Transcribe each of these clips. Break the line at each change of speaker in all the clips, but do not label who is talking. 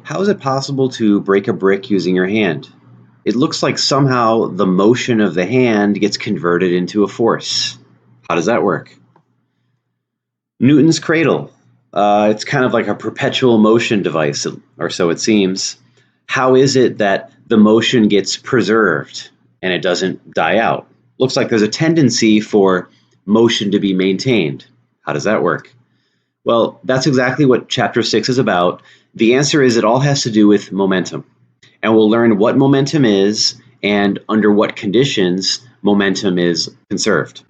How is it possible to break a brick using your hand? It looks like somehow the motion of the hand gets converted into a force. How does that work? Newton's cradle. It's kind of like a perpetual motion device, or so it seems. How is it that the motion gets preserved and it doesn't die out? Looks like there's a tendency for motion to be maintained. How does that work? Well, that's exactly what Chapter 6 is about. The answer is it all has to do with momentum. And we'll learn what momentum is and under what conditions momentum is conserved.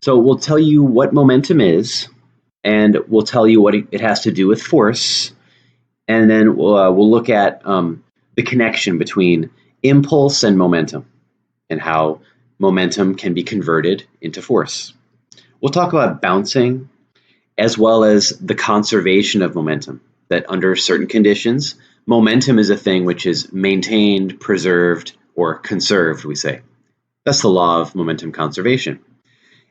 So we'll tell you what momentum is, and we'll tell you what it has to do with force, and then we'll look at the connection between impulse and momentum and how momentum can be converted into force. We'll talk about bouncing as well as the conservation of momentum, that under certain conditions, momentum is a thing which is maintained, preserved, or conserved, we say. That's the law of momentum conservation.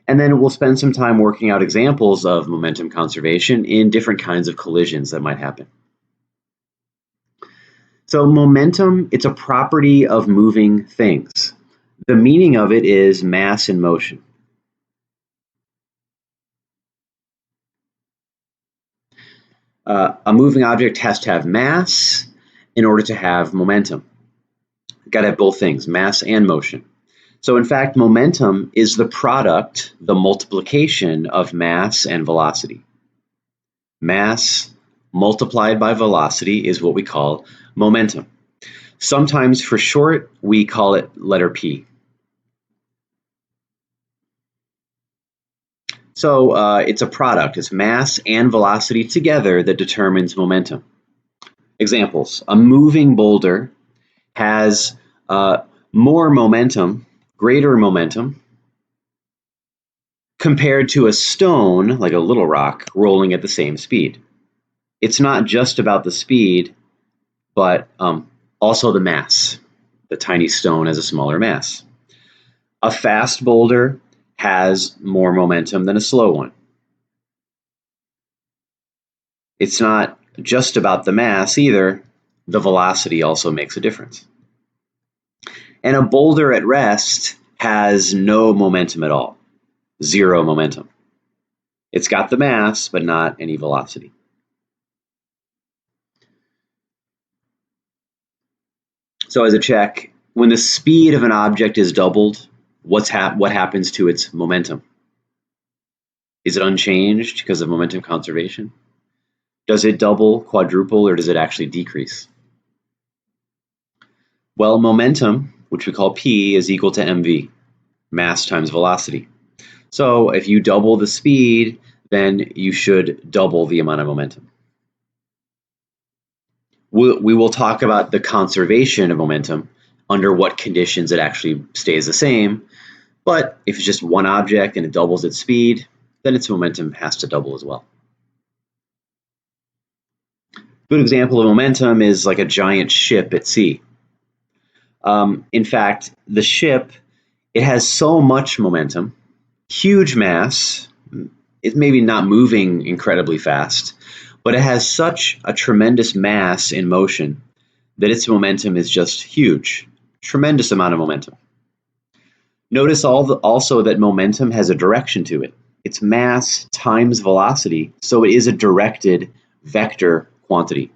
And then we'll spend some time working out examples of momentum conservation in different kinds of collisions that might happen. So momentum, it's a property of moving things. The meaning of it is mass in motion. A moving object has to have mass in order to have momentum. You've got to have both things, mass and motion. So in fact, momentum is the product, the multiplication of mass and velocity. Mass multiplied by velocity is what we call momentum. Sometimes for short, we call it letter P. So it's a product, it's mass and velocity together that determines momentum. Examples, a moving boulder has more momentum, greater momentum, compared to a stone, like a little rock, rolling at the same speed. It's not just about the speed, but also the mass. The tiny stone has a smaller mass. A fast boulder has more momentum than a slow one. It's not just about the mass either. The velocity also makes a difference. And a boulder at rest has no momentum at all, zero momentum. It's got the mass, but not any velocity. So as a check, when the speed of an object is doubled, what happens to its momentum? Is it unchanged because of momentum conservation? Does it double, quadruple, or does it actually decrease? Well, momentum, which we call P, is equal to mv, mass times velocity. So if you double the speed, then you should double the amount of momentum. We will talk about the conservation of momentum, under what conditions it actually stays the same. But if it's just one object and it doubles its speed, then its momentum has to double as well. A good example of momentum is like a giant ship at sea. In fact, the ship, it has so much momentum, huge mass. It's maybe not moving incredibly fast, but it has such a tremendous mass in motion that its momentum is just huge, tremendous amount of momentum. Notice also that momentum has a direction to it. It's mass times velocity, so it is a directed vector quantity.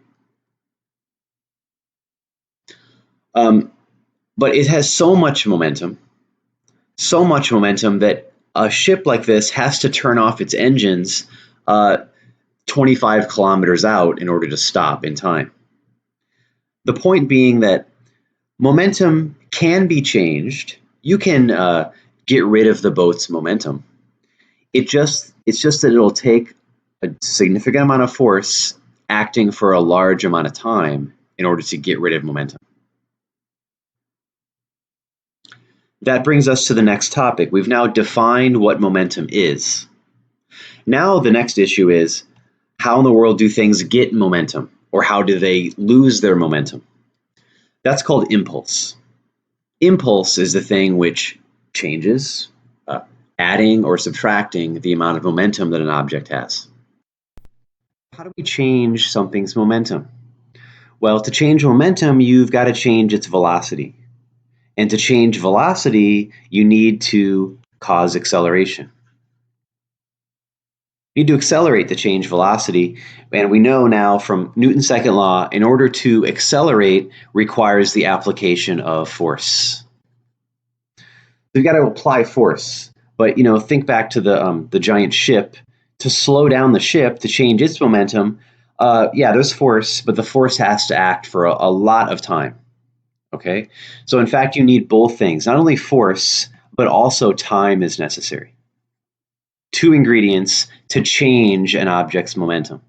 But it has so much momentum that a ship like this has to turn off its engines 25 kilometers out in order to stop in time. The point being that momentum can be changed. You can get rid of the boat's momentum. It's just that it'll take a significant amount of force acting for a large amount of time in order to get rid of momentum. That brings us to the next topic. We've now defined what momentum is. Now the next issue is, how in the world do things get momentum, or how do they lose their momentum? That's called impulse. Impulse is the thing which changes, adding or subtracting the amount of momentum that an object has. How do we change something's momentum? Well, to change momentum, you've got to change its velocity. And to change velocity, you need to cause acceleration. You need to accelerate the change velocity. And we know now from Newton's second law, in order to accelerate requires the application of force. We've got to apply force. But think back to the giant ship. To slow down the ship, to change its momentum, there's force, but the force has to act for a lot of time. Okay? So in fact, you need both things. Not only force, but also time is necessary. Two ingredients to change an object's momentum.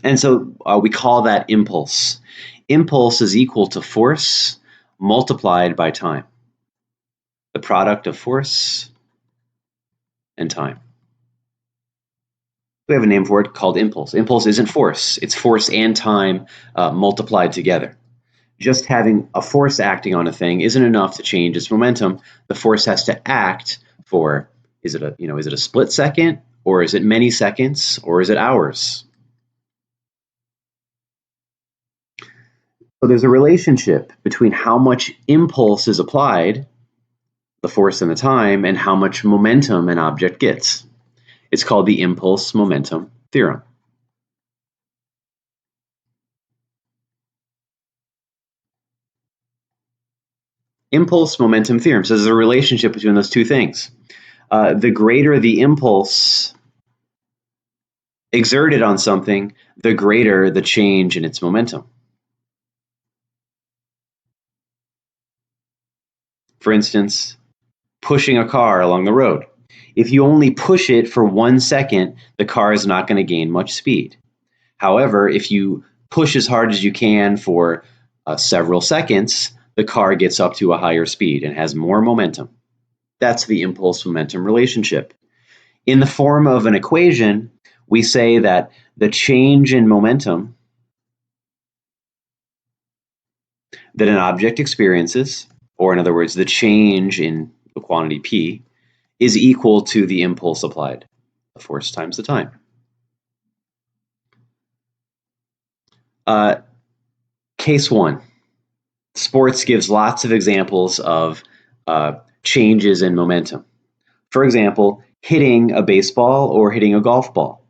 And so we call that impulse. Impulse is equal to force multiplied by time. The product of force and time. We have a name for it called impulse. Impulse isn't force. It's force and time multiplied together. Just having a force acting on a thing isn't enough to change its momentum. The force has to act for, is it a split second, or is it many seconds, or is it hours? So there's a relationship between how much impulse is applied, the force and the time, and how much momentum an object gets. It's called the impulse momentum theorem. Impulse momentum theorem says there's a relationship between those two things. The greater the impulse exerted on something, the greater the change in its momentum. For instance, pushing a car along the road. If you only push it for 1 second, the car is not going to gain much speed. However, if you push as hard as you can for several seconds, the car gets up to a higher speed and has more momentum. That's the impulse-momentum relationship. In the form of an equation, we say that the change in momentum that an object experiences, or in other words, the change in the quantity p, is equal to the impulse applied, the force times the time. Case 1. Sports gives lots of examples of changes in momentum. For example, hitting a baseball or hitting a golf ball.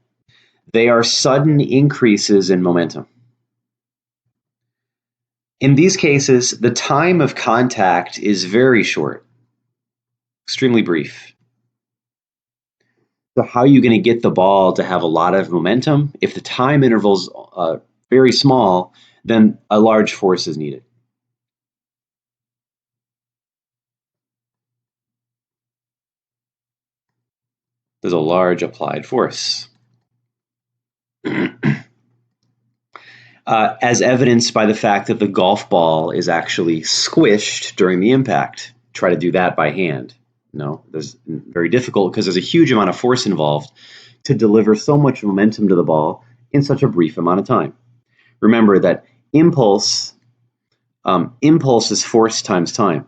They are sudden increases in momentum. In these cases, the time of contact is very short, extremely brief. So how are you going to get the ball to have a lot of momentum? If the time interval's very small, then a large force is needed. There's a large applied force. As evidenced by the fact that the golf ball is actually squished during the impact. Try to do that by hand. No, that's very difficult because there's a huge amount of force involved to deliver so much momentum to the ball in such a brief amount of time. Remember that impulse is force times time.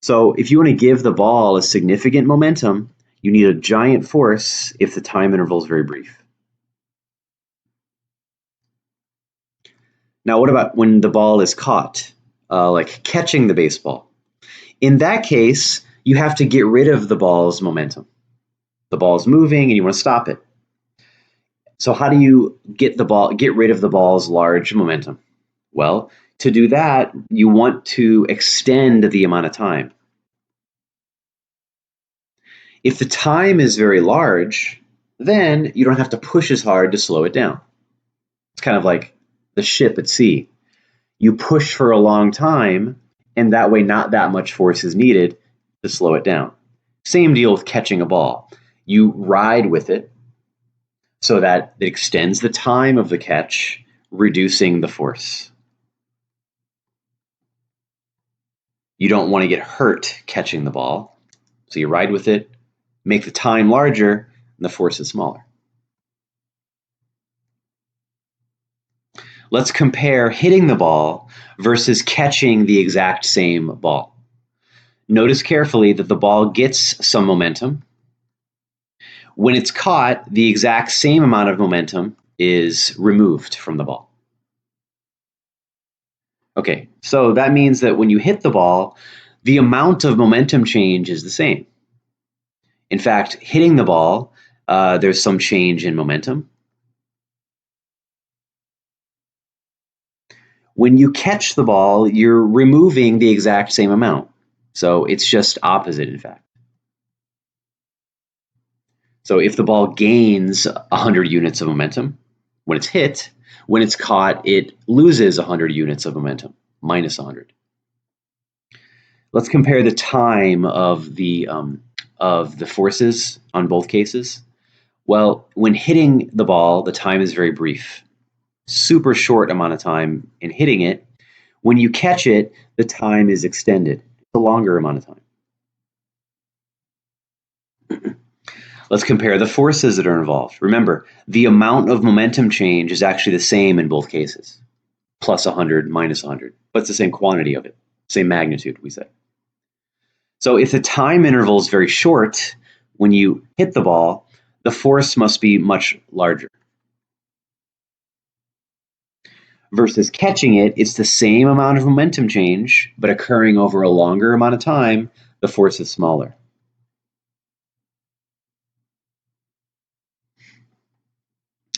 So if you want to give the ball a significant momentum, you need a giant force if the time interval is very brief. Now, what about when the ball is caught, like catching the baseball? In that case, you have to get rid of the ball's momentum. The ball is moving and you want to stop it. So how do you get rid of the ball's large momentum? Well, to do that, you want to extend the amount of time. If the time is very large, then you don't have to push as hard to slow it down. It's kind of like the ship at sea. You push for a long time, and that way not that much force is needed to slow it down. Same deal with catching a ball. You ride with it so that it extends the time of the catch, reducing the force. You don't want to get hurt catching the ball, so you ride with it, make the time larger, and the force is smaller. Let's compare hitting the ball versus catching the exact same ball. Notice carefully that the ball gets some momentum. When it's caught, the exact same amount of momentum is removed from the ball. Okay, so that means that when you hit the ball, the amount of momentum change is the same. In fact, hitting the ball, there's some change in momentum. When you catch the ball, you're removing the exact same amount. So it's just opposite, in fact. So if the ball gains 100 units of momentum when it's hit, when it's caught, it loses 100 units of momentum, minus 100. Let's compare the time of the forces on both cases. Well, when hitting the ball, the time is very brief, super short amount of time in hitting it. When you catch it, the time is extended, it's a longer amount of time. Let's compare the forces that are involved. Remember, the amount of momentum change is actually the same in both cases, plus 100, minus 100, but it's the same quantity of it, same magnitude, we say. So if the time interval is very short, when you hit the ball, the force must be much larger. Versus catching it, it's the same amount of momentum change, but occurring over a longer amount of time, the force is smaller.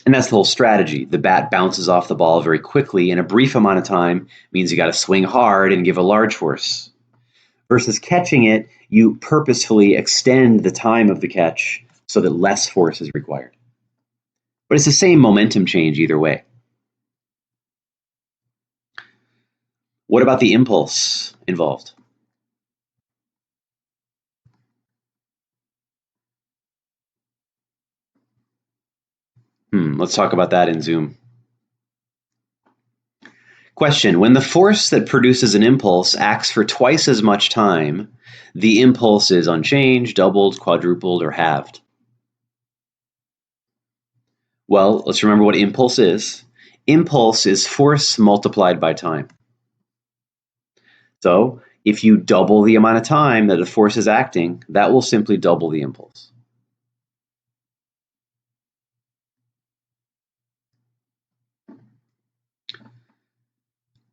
And that's the whole strategy. The bat bounces off the ball very quickly in a brief amount of time, means you got to swing hard and give a large force. Versus catching it, you purposefully extend the time of the catch so that less force is required. But it's the same momentum change either way. What about the impulse involved? Let's talk about that in Zoom. Question: when the force that produces an impulse acts for twice as much time, the impulse is unchanged, doubled, quadrupled, or halved. Well, let's remember what impulse is. Impulse is force multiplied by time. So if you double the amount of time that the force is acting, that will simply double the impulse.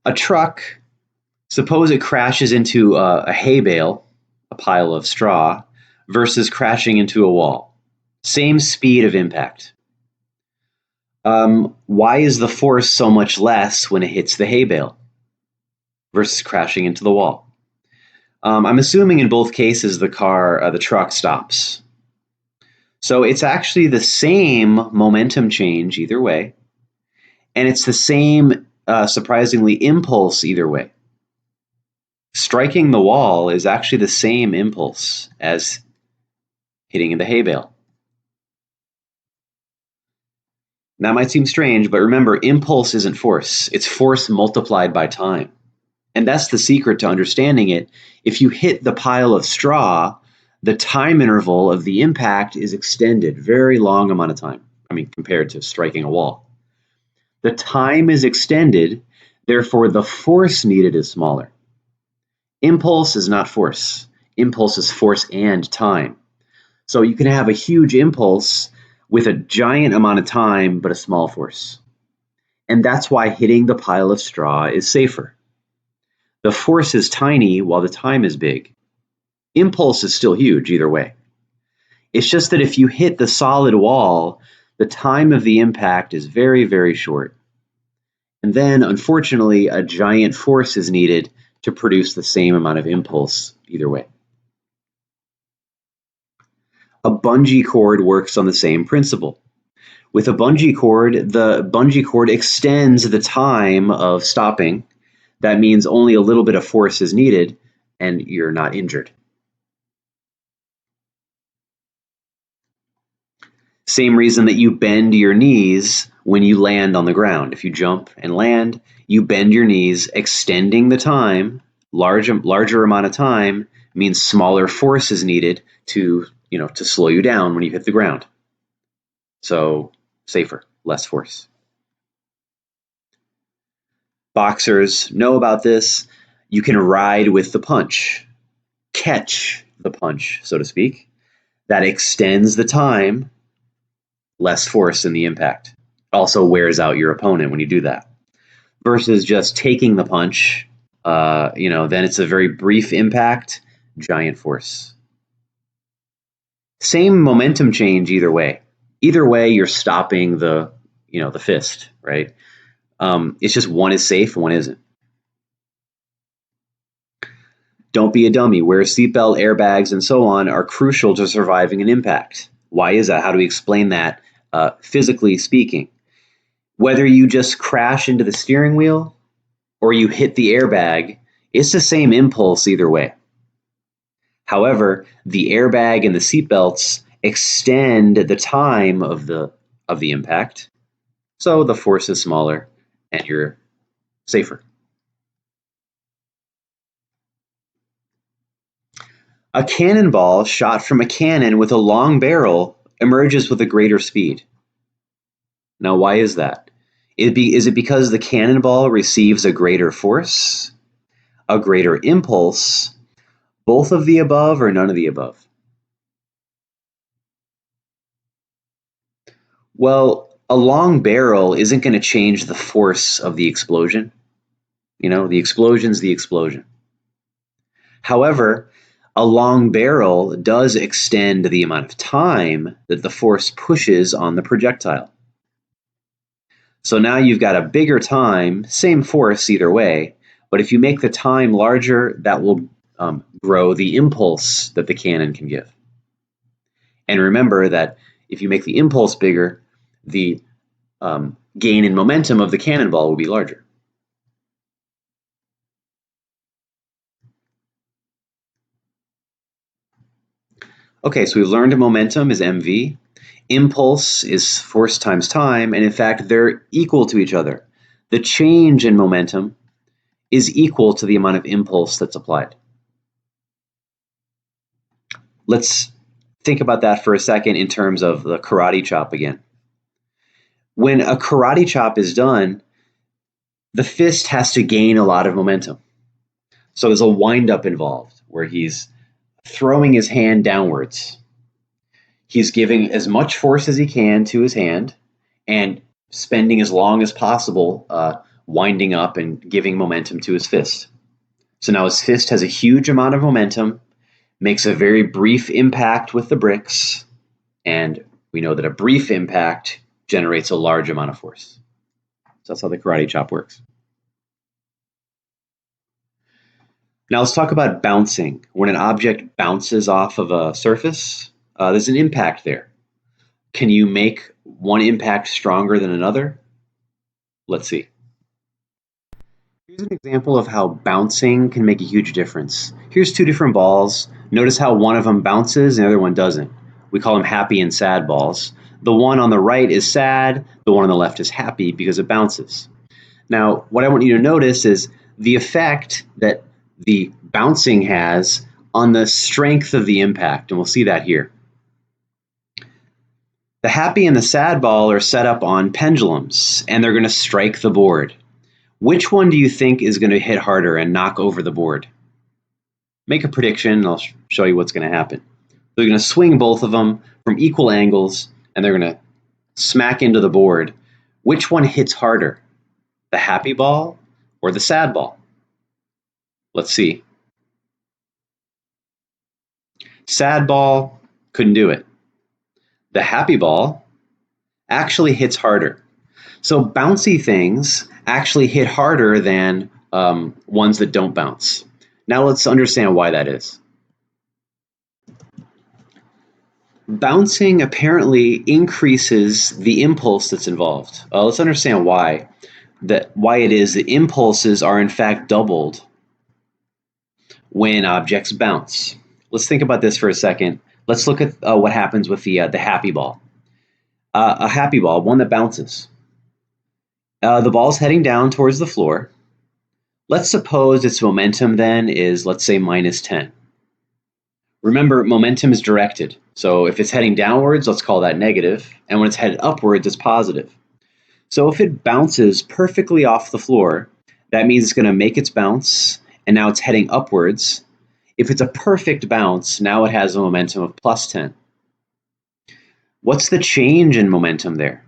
A truck, suppose it crashes into a hay bale, a pile of straw, versus crashing into a wall. Same speed of impact. Why is the force so much less when it hits the hay bale versus crashing into the wall? I'm assuming in both cases the truck stops. So it's actually the same momentum change either way, and it's the same, surprisingly, impulse either way. Striking the wall is actually the same impulse as hitting in the hay bale. That might seem strange, but remember, impulse isn't force. It's force multiplied by time. And that's the secret to understanding it. If you hit the pile of straw, the time interval of the impact is extended, very long amount of time. Compared to striking a wall. The time is extended, therefore the force needed is smaller. Impulse is not force. Impulse is force and time. So you can have a huge impulse with a giant amount of time, but a small force. And that's why hitting the pile of straw is safer. The force is tiny while the time is big. Impulse is still huge either way. It's just that if you hit the solid wall, the time of the impact is very, very short. And then, unfortunately, a giant force is needed to produce the same amount of impulse either way. A bungee cord works on the same principle. With a bungee cord, the bungee cord extends the time of stopping. That means only a little bit of force is needed, and you're not injured. Same reason that you bend your knees when you land on the ground. If you jump and land, you bend your knees, extending the time. Larger amount of time means smaller force is needed to slow you down when you hit the ground. So safer, less force. Boxers know about this. You can ride with the punch, catch the punch, so to speak. That extends the time, less force in the impact. Also wears out your opponent when you do that. versus just taking the punch, then it's a very brief impact, giant force. Same momentum change either way. Either way, you're stopping the fist, right? It's just one is safe, one isn't. Don't be a dummy. Wear a seatbelt, airbags, and so on are crucial to surviving an impact. Why is that? How do we explain that physically speaking? Whether you just crash into the steering wheel or you hit the airbag, it's the same impulse either way. However, the airbag and the seatbelts extend the time of the impact, so the force is smaller and you're safer. A cannonball shot from a cannon with a long barrel emerges with a greater speed. Now, why is that? Is it because the cannonball receives a greater force, a greater impulse, both of the above, or none of the above? Well, a long barrel isn't going to change the force of the explosion. The explosion's the explosion. However, a long barrel does extend the amount of time that the force pushes on the projectile. So now you've got a bigger time, same force either way, but if you make the time larger, that will grow the impulse that the cannon can give. And remember that if you make the impulse bigger, the gain in momentum of the cannonball will be larger. Okay, so we've learned momentum is mv, impulse is force times time, and in fact, they're equal to each other. The change in momentum is equal to the amount of impulse that's applied. Let's think about that for a second in terms of the karate chop again. When a karate chop is done, the fist has to gain a lot of momentum. So there's a wind-up involved where he's throwing his hand downwards. He's giving as much force as he can to his hand and spending as long as possible winding up and giving momentum to his fist. So now his fist has a huge amount of momentum, makes a very brief impact with the bricks, and we know that a brief impact generates a large amount of force. So that's how the karate chop works. Now let's talk about bouncing. When an object bounces off of a surface, there's an impact there. Can you make one impact stronger than another? Let's see. Here's an example of how bouncing can make a huge difference. Here's two different balls. Notice how one of them bounces and the other one doesn't. We call them happy and sad balls. The one on the right is sad, the one on the left is happy because it bounces. Now, what I want you to notice is the effect that the bouncing has on the strength of the impact, and we'll see that here. The happy and the sad ball are set up on pendulums, and they're going to strike the board. Which one do you think is going to hit harder and knock over the board? Make a prediction, and I'll show you what's going to happen. They're going to swing both of them from equal angles, and they're going to smack into the board. Which one hits harder, the happy ball or the sad ball? Let's see. Sad ball couldn't do it. The happy ball actually hits harder. So bouncy things actually hit harder than ones that don't bounce. Now let's understand why that is. Bouncing apparently increases the impulse that's involved. Let's understand why it is that impulses are in fact doubled when objects bounce. Let's think about this for a second. Let's look at what happens with the happy ball. A happy ball, one that bounces. The ball's heading down towards the floor. Let's suppose its momentum then is, let's say, -10. Remember, momentum is directed. So if it's heading downwards, let's call that negative. And when it's headed upwards, it's positive. So if it bounces perfectly off the floor, that means it's going to make its bounce, and now it's heading upwards. If it's a perfect bounce, now it has a momentum of +10. What's the change in momentum there?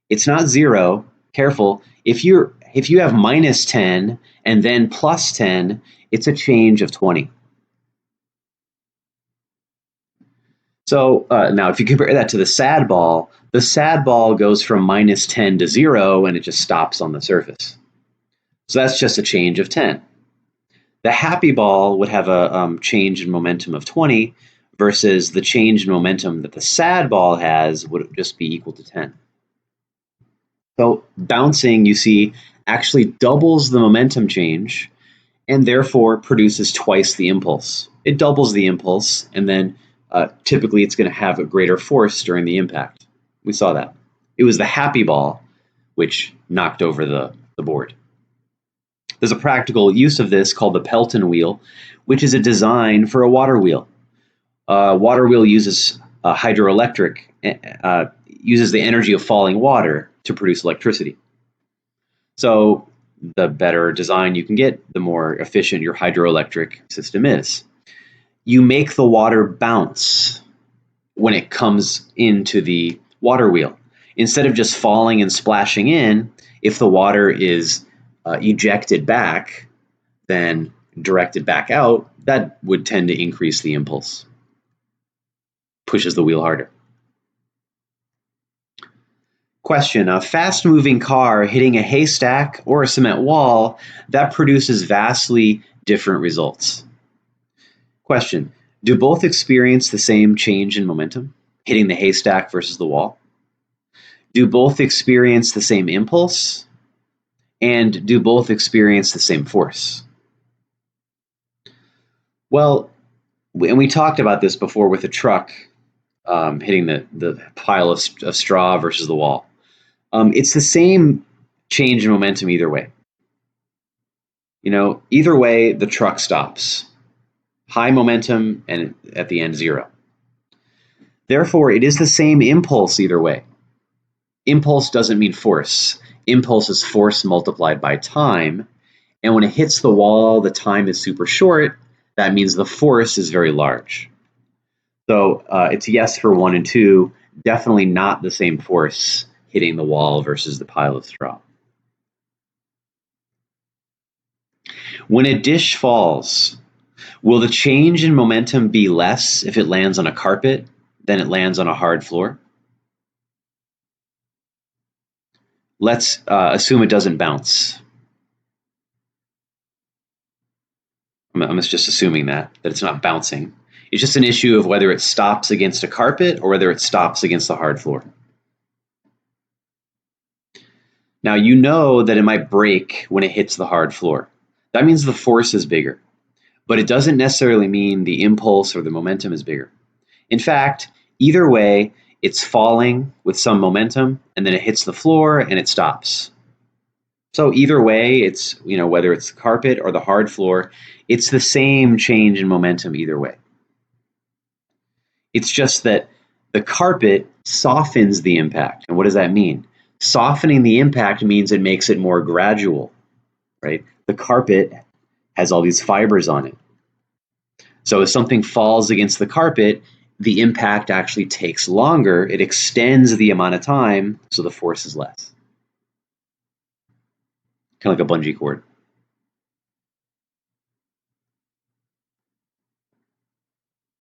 It's not 0, careful. If you have minus 10 and then plus 10, it's a change of 20. So now if you compare that to the sad ball goes from minus 10 to 0 and it just stops on the surface. So that's just a change of 10. The happy ball would have a change in momentum of 20 versus the change in momentum that the sad ball has would just be equal to 10. So bouncing, you see, actually doubles the momentum change and therefore produces twice the impulse. It doubles the impulse, and then typically it's going to have a greater force during the impact. We saw that. It was the happy ball which knocked over the board. There's a practical use of this called the Pelton wheel, which is a design for a water wheel. Water wheel uses hydroelectric, uses the energy of falling water to produce electricity. So the better design you can get, the more efficient your hydroelectric system is. You make the water bounce when it comes into the water wheel. Instead of just falling and splashing in, if the water is ejected back, then directed back out, that would tend to increase the impulse. Pushes the wheel harder. Question, a fast-moving car hitting a haystack or a cement wall, that produces vastly different results. Question, do both experience the same change in momentum, hitting the haystack versus the wall? Do both experience the same impulse? And do both experience the same force? Well, and we talked about this before with a truck hitting the pile of straw versus the wall. It's the same change in momentum either way. Either way, the truck stops. High momentum and at the end 0. Therefore, it is the same impulse either way. Impulse doesn't mean force. Impulse is force multiplied by time. And when it hits the wall, the time is super short. That means the force is very large. So it's yes for 1 and 2. Definitely not the same force hitting the wall versus the pile of straw. When a dish falls, will the change in momentum be less if it lands on a carpet than it lands on a hard floor? Let's assume it doesn't bounce. I'm just assuming that it's not bouncing. It's just an issue of whether it stops against a carpet or whether it stops against the hard floor. Now, you know that it might break when it hits the hard floor. That means the force is bigger, but it doesn't necessarily mean the impulse or the momentum is bigger. In fact, either way, it's falling with some momentum, and then it hits the floor and it stops. So either way, it's, whether it's the carpet or the hard floor, it's the same change in momentum either way. It's just that the carpet softens the impact. And what does that mean? Softening the impact means it makes it more gradual, right? The carpet has all these fibers on it. So if something falls against the carpet, the impact actually takes longer. It extends the amount of time, so the force is less. Kind of like a bungee cord.